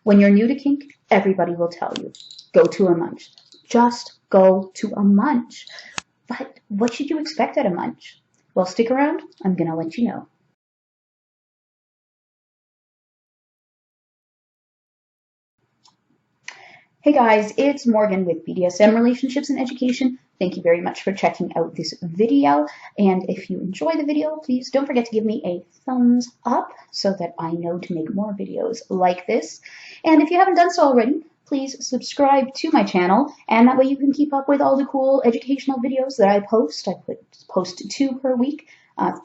When you're new to kink, everybody will tell you, go to a munch. Just go to a munch. But what should you expect at a munch? Well, stick around. I'm going to let you know. Hey guys, it's Morgan with BDSM Relationships and Education. Thank you very much for checking out this video. And if you enjoy the video, please don't forget to give me a thumbs up so that I know to make more videos like this. And if you haven't done so already, please subscribe to my channel, and that way you can keep up with all the cool educational videos that I post. I post 2 per week.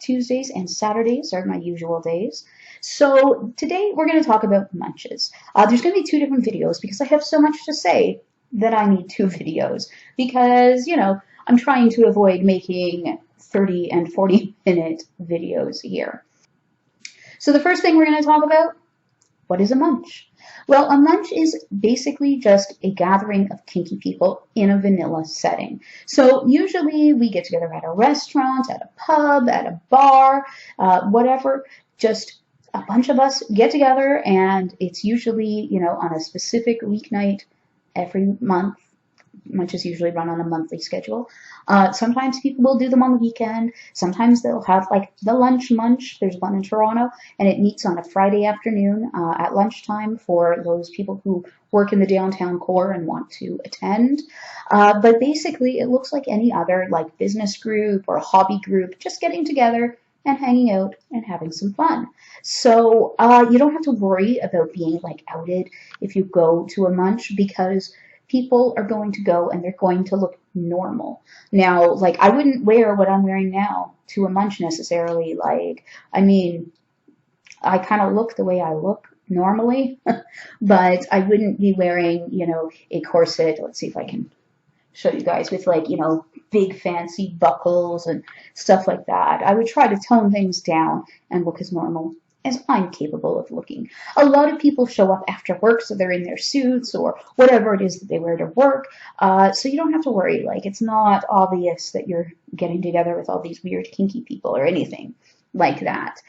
Tuesdays and Saturdays are my usual days. So today we're going to talk about munches. There's going to be 2 different videos because I have so much to say that I need 2 videos because, you know, I'm trying to avoid making 30 and 40-minute videos here. So the first thing we're going to talk about, what is a munch? Well, a munch is basically just a gathering of kinky people in a vanilla setting. So usually we get together at a restaurant, at a pub, at a bar, whatever. Just a bunch of us get together, and it's usually, you know, on a specific weeknight every month. Munches usually run on a monthly schedule. Sometimes people will do them on the weekend. Sometimes they'll have like the lunch munch. There's one in Toronto, and it meets on a Friday afternoon at lunchtime for those people who work in the downtown core and want to attend. But basically, it looks like any other like business group or hobby group, just getting together and hanging out and having some fun. So you don't have to worry about being like outed if you go to a munch, because people are going to go and they're going to look normal. Now, like, I wouldn't wear what I'm wearing now to a munch necessarily. Like, I mean, I kind of look the way I look normally, but I wouldn't be wearing, you know, a corset. Let's see if I can show you guys with, like, you know, big fancy buckles and stuff like that. I would try to tone things down and look as normal as I'm capable of looking. A lot of people show up after work, so they're in their suits or whatever it is that they wear to work. So you don't have to worry. Like, it's not obvious that you're getting together with all these weird kinky people or anything like that.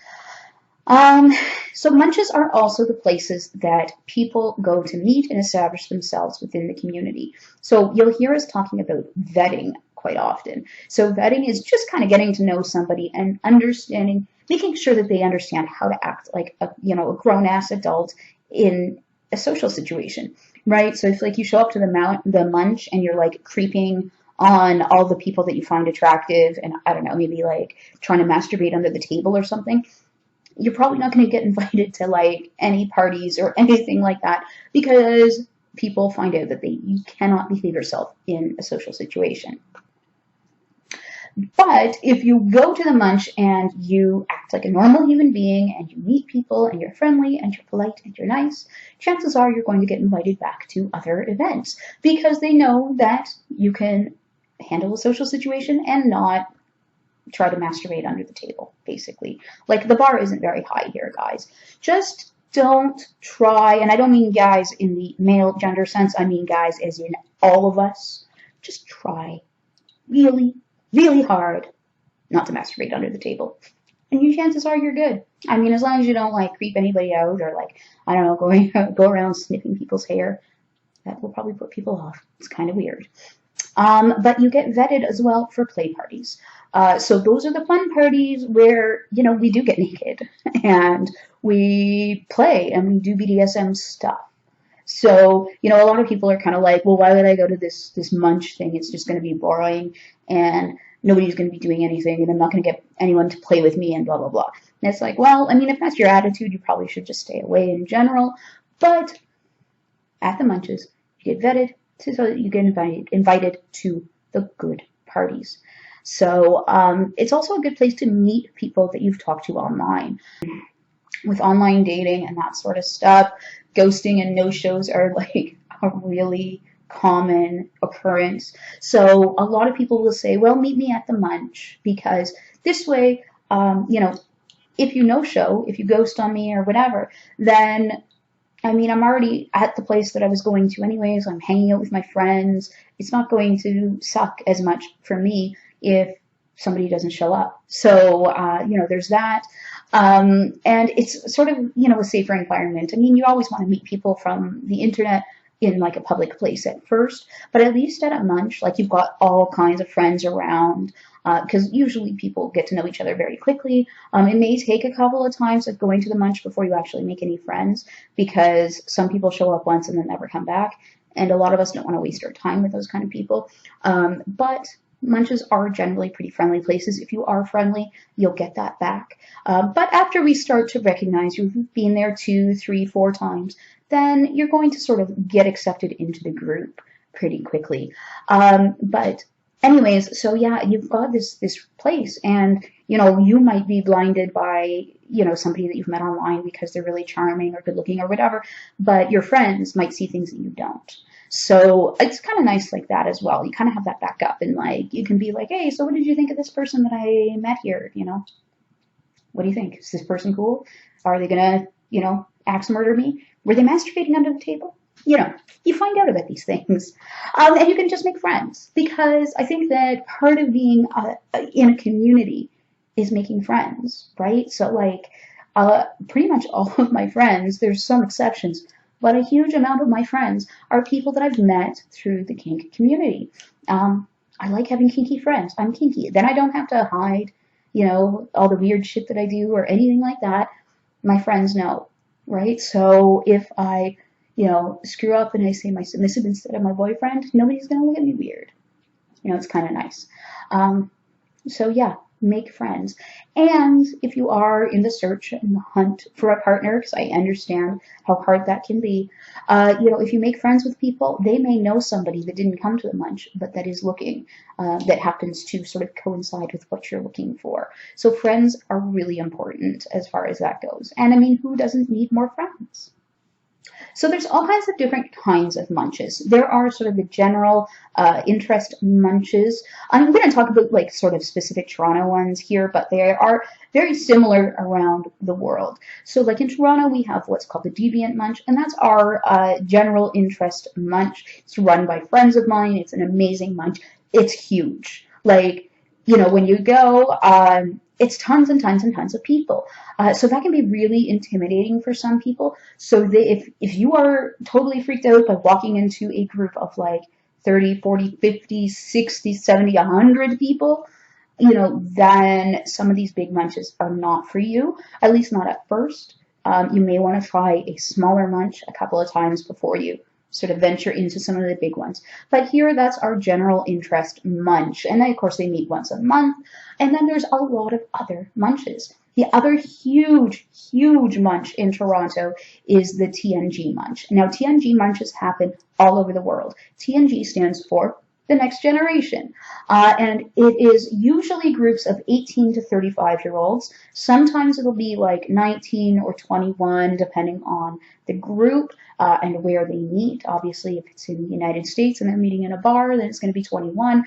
So munches are also the places that people go to meet and establish themselves within the community. So you'll hear us talking about vetting quite often. So vetting is just kind of getting to know somebody and understanding, making sure that they understand how to act like a, you know, a grown-ass adult in a social situation, right? So if like you show up to the munch and you're like creeping on all the people that you find attractive and, I don't know, maybe like trying to masturbate under the table or something, you're probably not going to get invited to like any parties or anything like that, because people find out that you cannot behave yourself in a social situation. But if you go to the munch and you act like a normal human being and you meet people and you're friendly and you're polite and you're nice, chances are you're going to get invited back to other events, because they know that you can handle a social situation and not try to masturbate under the table, basically. Like, the bar isn't very high here, guys. Just don't try, and I don't mean guys in the male gender sense, I mean guys as in all of us. Just try really, really hard not to masturbate under the table, and your chances are you're good. I mean, as long as you don't like creep anybody out or like, I don't know, go around sniffing people's hair. That will probably put people off. It's kind of weird. But you get vetted as well for play parties. So those are the fun parties where, you know, we do get naked and we play and we do BDSM stuff. So, you know, a lot of people are kind of like, well, why would I go to this munch thing? It's just going to be boring and nobody's going to be doing anything and I'm not going to get anyone to play with me and blah, blah, blah. And it's like, well, I mean, if that's your attitude, you probably should just stay away in general. But at the munches, you get vetted so that you get invited to the good parties. So it's also a good place to meet people that you've talked to online. With online dating and that sort of stuff, ghosting and no-shows are like a really common occurrence. So a lot of people will say, well, meet me at the munch, because this way, you know, if you no-show, if you ghost on me or whatever, then, I mean, I'm already at the place that I was going to anyways. I'm hanging out with my friends. It's not going to suck as much for me if somebody doesn't show up. So, you know, there's that. And it's sort of, a safer environment. I mean, you always want to meet people from the internet in like a public place at first, but at least at a munch, like you've got all kinds of friends around, because usually people get to know each other very quickly. It may take a couple of times of going to the munch before you actually make any friends, because some people show up once and then never come back, and a lot of us don't want to waste our time with those kind of people. But munches are generally pretty friendly places. If you are friendly, you'll get that back. But after we start to recognize you've been there 2, 3, 4 times, then you're going to sort of get accepted into the group pretty quickly. But anyways, so yeah, you've got this place, and you might be blinded by somebody that you've met online because they're really charming or good looking or whatever, but your friends might see things that you don't. So it's kind of nice like that as well. You kind of have that backup, and like you can be like, hey, so what did you think of this person that I met here? What do you think? Is this person cool? Are they gonna axe murder me? Were they masturbating under the table? You find out about these things. And you can just make friends, because I think that part of being in a community is making friends, right? So like pretty much all of my friends, there's some exceptions, but a huge amount of my friends are people that I've met through the kink community. I like having kinky friends. I'm kinky. Then I don't have to hide, all the weird shit that I do or anything like that. My friends know, right? So if I, screw up and I say my submissive instead of my boyfriend, nobody's going to look at me weird. It's kind of nice. So yeah, make friends. And if you are in the search and the hunt for a partner, because I understand how hard that can be, if you make friends with people, they may know somebody that didn't come to the munch, but that is looking, that happens to sort of coincide with what you're looking for. So friends are really important as far as that goes. And I mean, who doesn't need more friends? So there's all kinds of different kinds of munches. There are sort of the general interest munches. I'm going to talk about like sort of specific Toronto ones here, but they are very similar around the world. So like in Toronto, we have what's called the deviant munch, and that's our general interest munch. It's run by friends of mine. It's an amazing munch. It's huge. Like, when you go, it's tons and tons and tons of people. So that can be really intimidating for some people. So if you are totally freaked out by walking into a group of like 30, 40, 50, 60, 70, 100 people, then some of these big munches are not for you, at least not at first. You may want to try a smaller munch a couple of times before you sort of venture into some of the big ones. But here, that's our general interest munch. And then, of course, they meet once a month. And then there's a lot of other munches. The other huge, huge munch in Toronto is the TNG munch. Now, TNG munches happen all over the world. TNG stands for the next generation. And it is usually groups of 18 to 35-year-olds. Sometimes it'll be like 19 or 21, depending on the group and where they meet. Obviously, if it's in the United States and they're meeting in a bar, then it's going to be 21.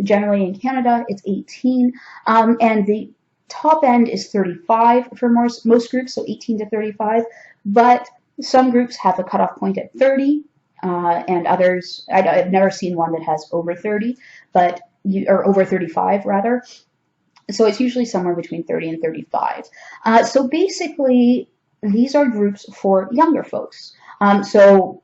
Generally in Canada, it's 18. And the top end is 35 for most groups, so 18 to 35. But some groups have a cutoff point at 30. And others, I've never seen one that has over 30, or over 35 rather. So it's usually somewhere between 30 and 35. So basically, these are groups for younger folks. So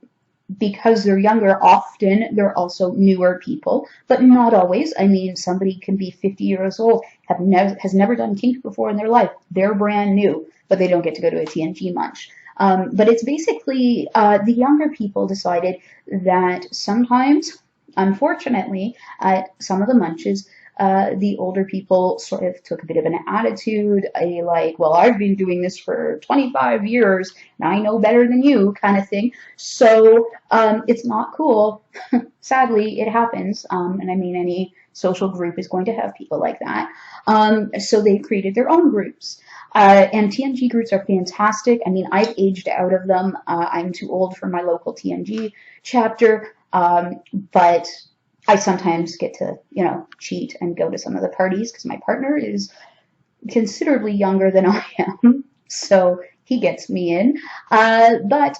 because they're younger, often they're also newer people, but not always. I mean, somebody can be 50 years old, has never done kink before in their life. They're brand new, but they don't get to go to a TNG munch. But it's basically the younger people decided that sometimes, unfortunately, at some of the munches, the older people sort of took a bit of an attitude, well, I've been doing this for 25 years and I know better than you kind of thing. So it's not cool. Sadly, it happens. And I mean, any social group is going to have people like that. So they created their own groups. And TNG groups are fantastic. I mean, I've aged out of them. I'm too old for my local TNG chapter, but I sometimes get to, cheat and go to some of the parties because my partner is considerably younger than I am, so he gets me in. But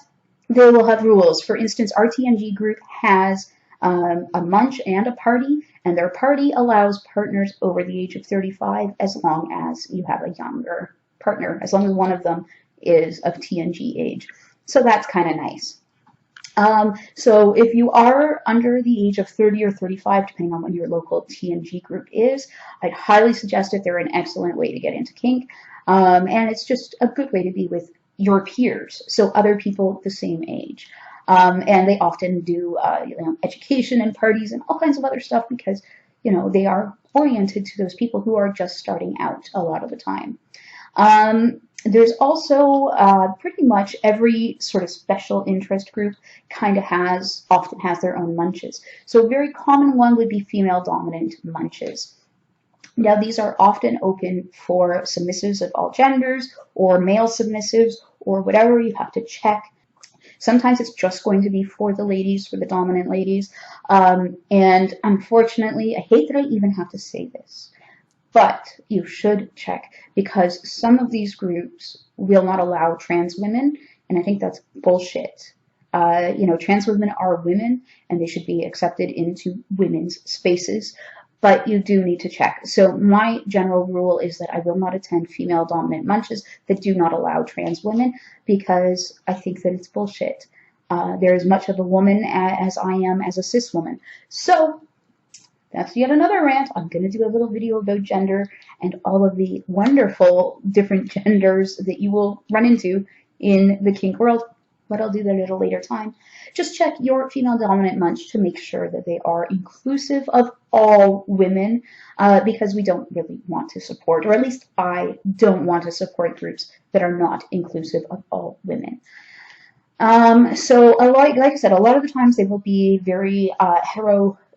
they will have rules. For instance, our TNG group has a munch and a party, and their party allows partners over the age of 35 as long as you have a younger partner, as long as one of them is of TNG age. So that's kind of nice. So if you are under the age of 30 or 35, depending on what your local TNG group is, I'd highly suggest it. They're an excellent way to get into kink. And it's just a good way to be with your peers, so other people the same age. And they often do education and parties and all kinds of other stuff because, they are oriented to those people who are just starting out a lot of the time. There's also pretty much every sort of special interest group kind of often has their own munches. So a very common one would be female dominant munches. Now these are often open for submissives of all genders or male submissives or whatever. You have to check. Sometimes it's just going to be for the ladies, for the dominant ladies. And unfortunately, I hate that I even have to say this, but you should check because some of these groups will not allow trans women, and I think that's bullshit. Trans women are women, and they should be accepted into women's spaces, but you do need to check. So my general rule is that I will not attend female dominant munches that do not allow trans women because I think that it's bullshit. They're as much of a woman as I am as a cis woman. So that's yet another rant. I'm going to do a little video about gender and all of the wonderful different genders that you will run into in the kink world, but I'll do that at a later time. Just check your female dominant munch to make sure that they are inclusive of all women because we don't really want to support, or at least I don't want to support groups that are not inclusive of all women. So like I said, a lot of the times they will be very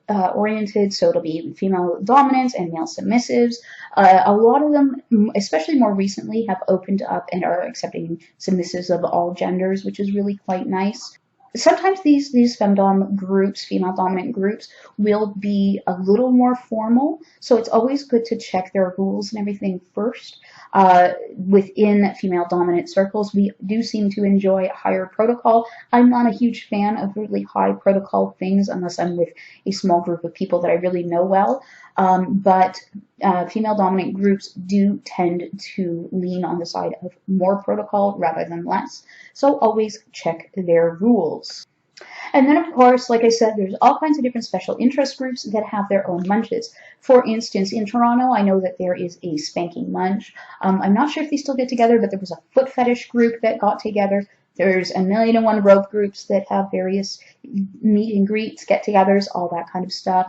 oriented, so it'll be female dominants and male submissives. A lot of them, especially more recently, have opened up and are accepting submissives of all genders, which is really quite nice. Sometimes these femdom groups, female dominant groups, will be a little more formal, so it's always good to check their rules and everything first. Within female dominant circles, we do seem to enjoy higher protocol. I'm not a huge fan of really high protocol things unless I'm with a small group of people that I really know well. But female dominant groups do tend to lean on the side of more protocol rather than less. So always check their rules. And then, of course, like I said, there's all kinds of different special interest groups that have their own munches. For instance, in Toronto, I know that there is a spanking munch. I'm not sure if they still get together, but there was a foot fetish group that got together. There's a million and one rope groups that have various meet and greets, get-togethers, all that kind of stuff.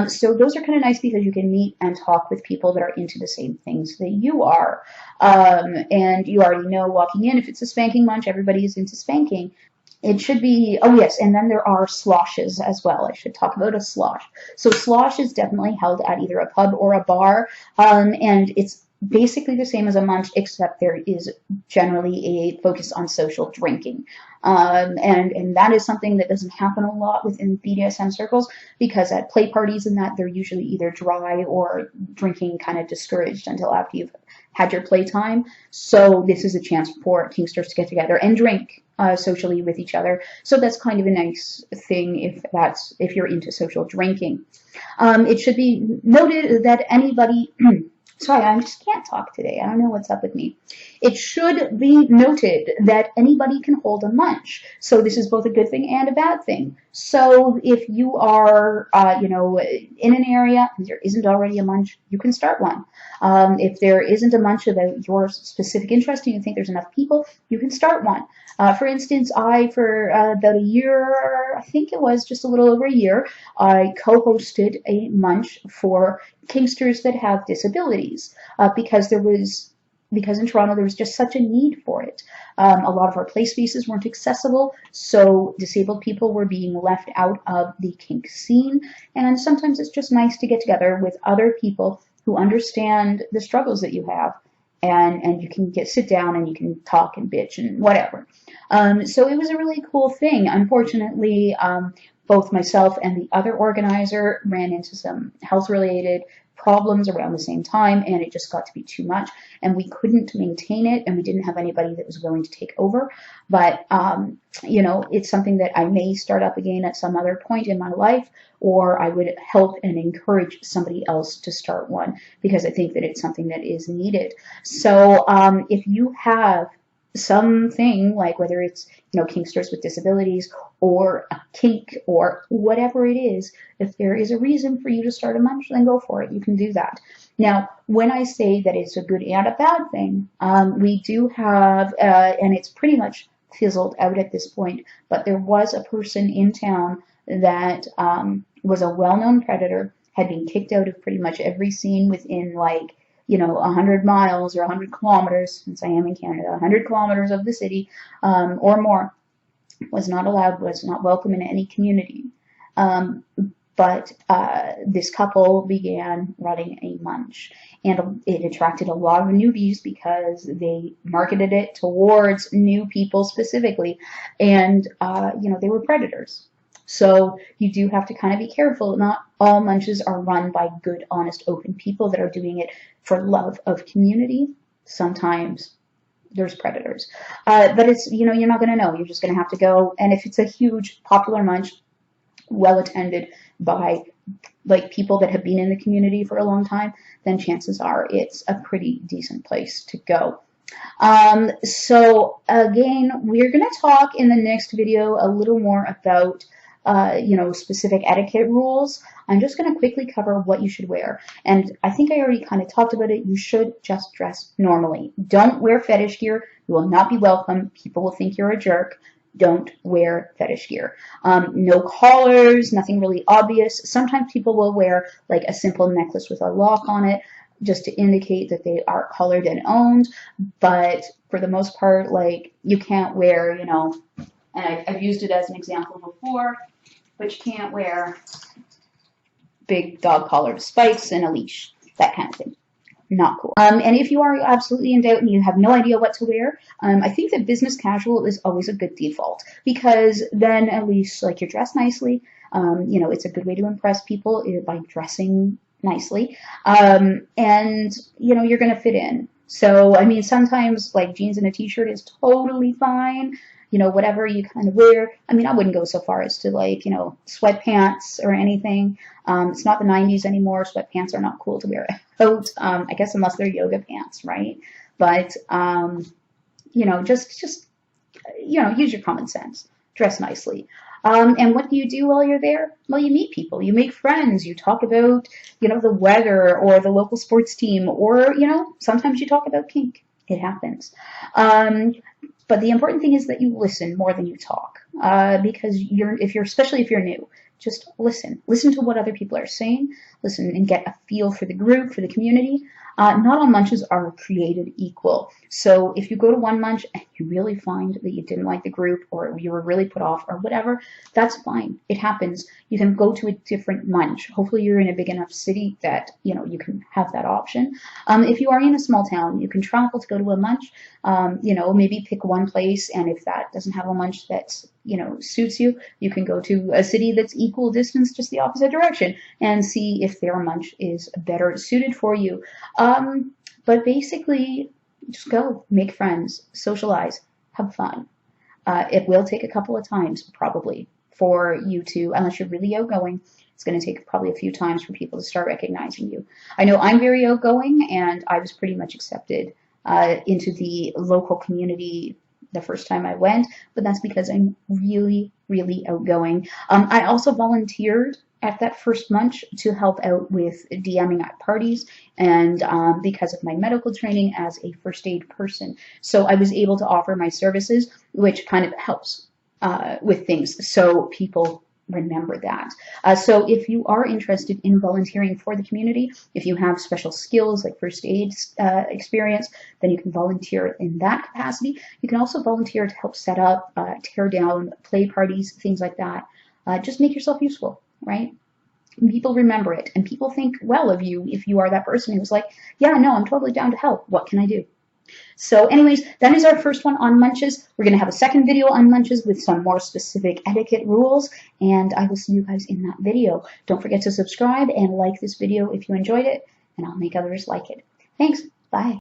So those are kind of nice because you can meet and talk with people that are into the same things that you are. And you already know walking in, if it's a spanking munch, everybody is into spanking. It should be, oh yes, and then there are sloshes as well. I should talk about a slosh. So slosh is definitely held at either a pub or a bar, and it's basically the same as a munch, except there is generally a focus on social drinking. And that is something that doesn't happen a lot within BDSM circles because at play parties and that, they're usually either dry or drinking kind of discouraged until after you've had your playtime. So this is a chance for kinksters to get together and drink socially with each other. So that's kind of a nice thing if you're into social drinking. It should be noted that anybody sorry, I just can't talk today. I don't know what's up with me. It should be noted that anybody can hold a munch. So this is both a good thing and a bad thing. So if you are, in an area and there isn't already a munch, you can start one. If there isn't a munch about your specific interest and you think there's enough people, you can start one. For instance, for about a year, I think it was just a little over a year, I co-hosted a munch for kinksters that have disabilities because in Toronto there was just such a need for it. A lot of our play spaces weren't accessible, so disabled people were being left out of the kink scene, and sometimes it's just nice to get together with other people who understand the struggles that you have, and you can sit down and you can talk and bitch and whatever. So it was a really cool thing. Unfortunately, both myself and the other organizer ran into some health-related problems around the same time, and it just got to be too much, and we couldn't maintain it, and we didn't have anybody that was willing to take over. But you know, it's something that I may start up again at some other point in my life, or I would help and encourage somebody else to start one, because I think that it's something that is needed. So if you have something, like whether it's, you know, kinksters with disabilities or a kink or whatever it is, if there is a reason for you to start a munch, then go for it. You can do that. Now, when I say that it's a good and a bad thing, we do have, and it's pretty much fizzled out at this point, but there was a person in town that was a well-known predator, had been kicked out of pretty much every scene within, like, you know, 100 miles or 100 kilometers, since I am in Canada, 100 kilometers of the city or more, was not allowed, was not welcome in any community. But this couple began running a munch, and it attracted a lot of newbies because they marketed it towards new people specifically, and you know, they were predators. So you do have to kind of be careful. Not all munches are run by good, honest, open people that are doing it for love of community. Sometimes there's predators. But it's, you know, you're not going to know. You're just going to have to go. And if it's a huge, popular munch, well attended by like people that have been in the community for a long time, then chances are it's a pretty decent place to go. So again, we're going to talk in the next video a little more about you know, specific etiquette rules. I'm just going to quickly cover what you should wear. And I think I already kind of talked about it. You should just dress normally. Don't wear fetish gear. You will not be welcome. People will think you're a jerk. Don't wear fetish gear. No collars, nothing really obvious. Sometimes people will wear like a simple necklace with a lock on it, just to indicate that they are collared and owned. But for the most part, like, you can't wear, you know, and I've used it as an example before, but you can't wear big dog collar spikes and a leash, that kind of thing. Not cool. And if you are absolutely in doubt and you have no idea what to wear, I think that business casual is always a good default, because then at least, like, you're dressed nicely. You know, it's a good way to impress people by dressing nicely. And, you know, you're going to fit in. So, I mean, sometimes, like, jeans and a t-shirt is totally fine. You know, whatever you kind of wear. I mean, I wouldn't go so far as to, like, you know, sweatpants or anything. It's not the 90s anymore. Sweatpants are not cool to wear out, I guess, unless they're yoga pants, right? But, you know, just, you know, use your common sense. Dress nicely. And what do you do while you're there? Well, you meet people. You make friends. You talk about, you know, the weather or the local sports team, or, you know, sometimes you talk about kink. It happens. But the important thing is that you listen more than you talk, because especially if you're new, just listen. Listen to what other people are saying. Listen and get a feel for the group, for the community. Not all munches are created equal. So if you go to one munch and you really find that you didn't like the group, or you were really put off, or whatever, that's fine. It happens. You can go to a different munch. Hopefully you're in a big enough city that, you know, you can have that option. If you are in a small town, you can travel to go to a munch. You know, maybe pick one place, and if that doesn't have a munch that's, you know, suits you, you can go to a city that's equal distance, just the opposite direction, and see if their munch is better suited for you. But basically, just go, make friends, socialize, have fun. It will take a couple of times, probably, for you to, unless you're really outgoing, it's going to take probably a few times for people to start recognizing you. I know I'm very outgoing, and I was pretty much accepted into the local community the first time I went, but that's because I'm really, really outgoing. I also volunteered at that first munch to help out with DMing at parties, and because of my medical training as a first aid person. So I was able to offer my services, which kind of helps with things, so people remember that. So if you are interested in volunteering for the community, if you have special skills like first aid experience, then you can volunteer in that capacity. You can also volunteer to help set up, tear down play parties, things like that. Just make yourself useful, right? And people remember it, and people think well of you if you are that person who's like, yeah, no, I'm totally down to help. What can I do? So anyways, that is our first one on munches. We're going to have a second video on munches with some more specific etiquette rules, and I will see you guys in that video. Don't forget to subscribe and like this video if you enjoyed it, and I'll make others like it. Thanks. Bye.